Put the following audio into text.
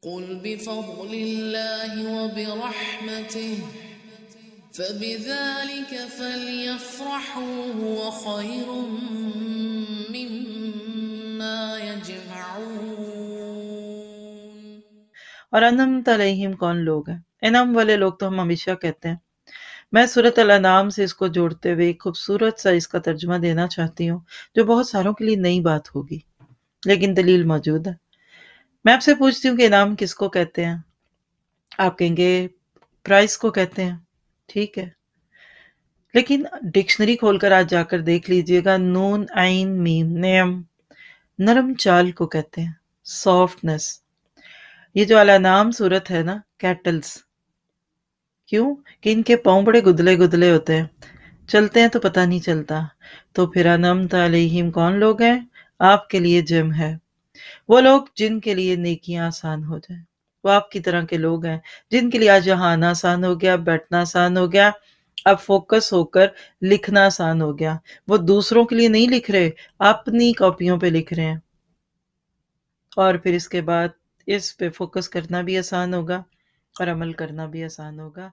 قل بفضل الله وبرحمته فبذلك فليفرحوا هو خير مما يجمعون۔ اور انعمت علیہم کون لوگ ہیں؟ انعام والے لوگ تو ہم ہمیشہ کہتے ہیں۔ میں صورت الانعام سے اس کو جوڑتے ہوئے ایک خوبصورت سا اس کا ترجمہ دینا چاہتی ہوں جو بہت ساروں کے لیے نئی بات ہوگی، لیکن دلیل موجود ہے۔ میں آپ سے پوچھتی ہوں کہ انعام کس کو کہتے ہیں؟ آپ کہیں گے پرائز کو کہتے ہیں، ٹھیک ہے، لیکن ڈکشنری کھول کر آج جا کر دیکھ لیجئے گا، نون عین میم نعم نرم چال کو کہتے ہیں، سافٹنس۔ یہ جو الانعام صورت ہے نا، کیٹلز، کیوں کہ ان کے پاؤں بڑے گدلے گدلے ہوتے ہیں، چلتے ہیں تو پتہ نہیں چلتا۔ تو پھر انعمت علیہم کون لوگ ہیں؟ آپ کے لیے جم ہے، وہ لوگ جن کے لیے نیکیاں آسان ہو جائیں۔ وہ آپ کی طرح کے لوگ ہیں جن کے لیے آج یہاں آنا آسان ہو گیا، بیٹھنا آسان ہو گیا، اب فوکس ہو کر لکھنا آسان ہو گیا۔ وہ دوسروں کے لیے نہیں لکھ رہے، اپنی کاپیوں پہ لکھ رہے ہیں، اور پھر اس کے بعد اس پہ فوکس کرنا بھی آسان ہوگا اور عمل کرنا بھی آسان ہوگا۔